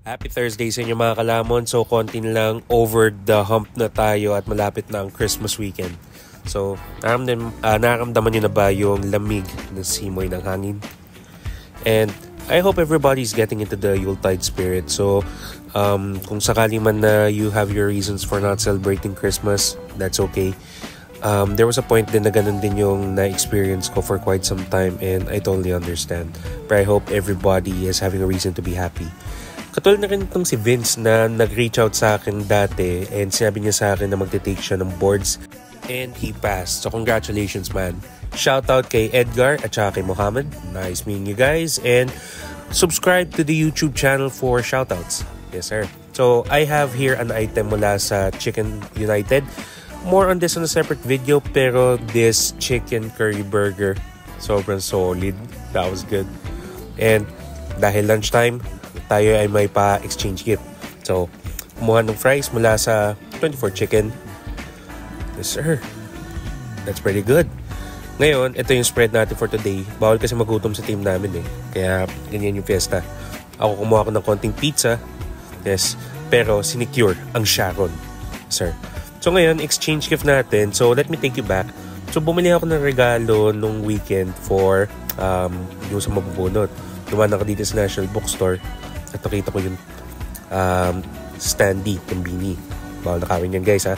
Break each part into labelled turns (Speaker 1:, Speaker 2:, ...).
Speaker 1: Happy Thursday sa inyo mga kalamon. So, kontin lang over the hump na tayo at malapit na ang Christmas weekend. So, nararamdaman nyo na ba yung lamig ng simoy ng hangin? And I hope everybody's getting into the Yuletide spirit. So, kung sakali man na you have your reasons for not celebrating Christmas, that's okay. There was a point din na ganun din yung na-experience ko for quite some time and I totally understand. But I hope everybody is having a reason to be happy. Katulad na rin itong si Vince na nag-reach out sa akin dati and sinabi niya sa akin na magte-take siya ng boards and he passed. So congratulations man. Shout out kay Edgar at saka kay Mohammed. Nice meeting you guys and subscribe to the YouTube channel for shoutouts. Yes sir. So I have here an item mula sa Chicken United. More on this on a separate video pero this chicken curry burger sobrang solid. That was good. And dahil lunchtime, tayo ay may pa-exchange gift. So, kumuha ng fries mula sa 24 Chicken. Yes, sir. That's pretty good. Ngayon, ito yung spread natin for today. Bawal kasi magutom sa team namin eh. Kaya, ganyan yung fiesta. Ako kumuha ko ng konting pizza. Yes. Pero, sinecure ang Sharon. Sir. So, ngayon, exchange gift natin. So, let me take you back. So, bumili ako ng regalo nung weekend for yung sa mabubunot. Dumaan ako dito sa National Bookstore at nakita ko yung standee ng Bini. Bawal na kawin yan guys ha.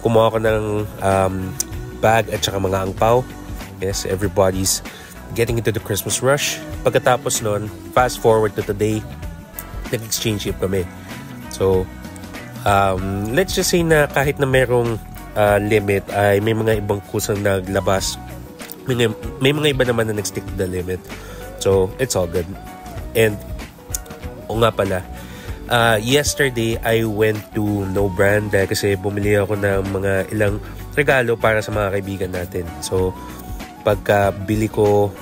Speaker 1: Kumuha ko ng bag at saka mga angpaw. Yes, everybody's getting into the Christmas rush. Pagkatapos nun, fast forward to today, nag-exchange gift kami. So, let's just say na kahit na merong limit ay may mga ibang kusang naglabas. May mga iba naman na nag-stick to the limit. So, it's all good. And, o nga pala, yesterday, I went to No Brand dahil kasi bumili ako ng mga ilang regalo para sa mga kaibigan natin. So, pagkabili ko,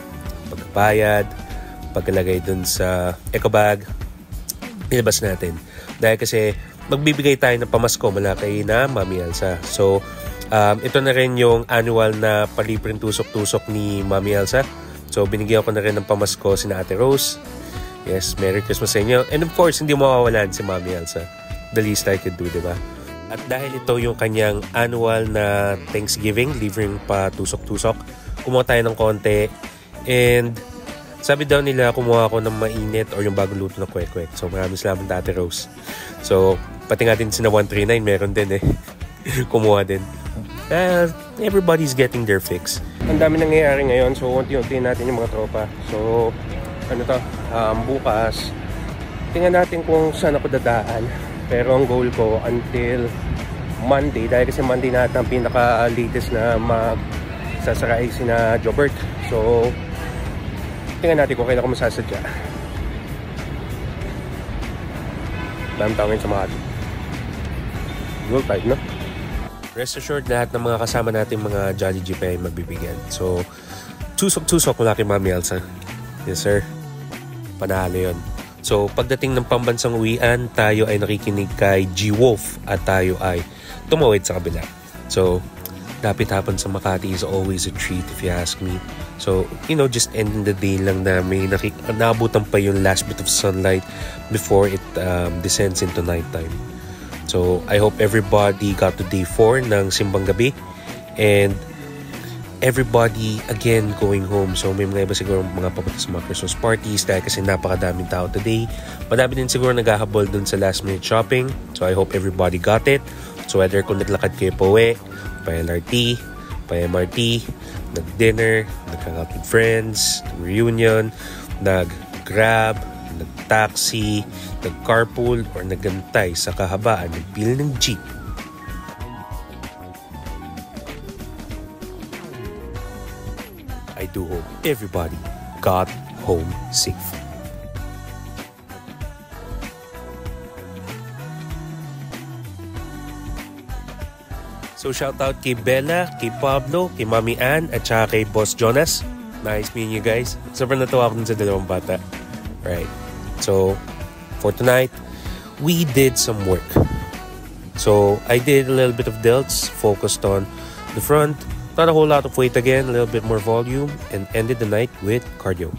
Speaker 1: pagbayad, pagkalagay dun sa eco bag, ilabas natin. Dahil kasi, magbibigay tayo ng pamasko mula kay na Mami Elsa. So, ito na rin yung annual na palibreng tusok-tusok ni Mami Elsa. So, binigyan ko na rin ng pamasko si Ate Rose. Yes, Merry Christmas sa inyo. And of course, hindi mawawalan si Mami Elsa. The least I could do, diba? At dahil ito yung kanyang annual na Thanksgiving, libreng pa tusok-tusok, kumuha tayo ng konti. And sabi daw nila, kumuha ako ng mainit or yung bagong luto na kwek-kwek. So, maraming salamat Ate Rose. So, pati nga din sina 139, meron din eh. Kumuha din. Everybody's getting their fix. Ang dami nangyayari ngayon, so unti-unti natin yung mga tropa. So, ano to, bukas, tingnan natin kung saan ako dadaan. Pero ang goal ko until Monday, dahil kasi Monday natin ang pinaka-latest na magsasara ay sina Jobert. So, tingnan natin kung kailan ko masasadya. Dami tao ngayon sa mga atin. Yuletide, no? Rest assured, lahat ng mga kasama natin mga Jolly Jeep ay magbibigyan. So, tusok-tusok mula kay Mami Elsa. Yes, sir. Panalo yun. So, pagdating ng pambansang uwian, tayo ay nakikinig kay G-Wolf at tayo ay tumawid sa kabila. So, lapit hapon sa Makati is always a treat if you ask me. So, you know, just ending the day lang na may naabutan pa yung last bit of sunlight before it descends into nighttime. So, I hope everybody got to day 4 ng Simbang Gabi and everybody again going home. So, may mga iba siguro mga papunta sa mga Christmas parties dahil kasi napakadaming tao today. Madami din siguro naghahabol dun sa last minute shopping. So, I hope everybody got it. So, whether kung naglakad kayo pa uwi, pa LRT, pa MRT, nag-dinner, nag-hangout with friends, reunion, nag-grab, nag-taxi, nag-carpool, or nagantay sa kahabaan ng pila ng jeep. I do hope everybody got home safe. So shout out kay Bella, kay Pablo, kay Mami Ann, at saka kay Boss Jonas. Nice meeting you guys. Sobrang natuwa ako dun sa dalawang bata. Right. So, for tonight, we did some work. So, I did a little bit of delts, focused on the front, not a whole lot of weight again, a little bit more volume, and ended the night with cardio.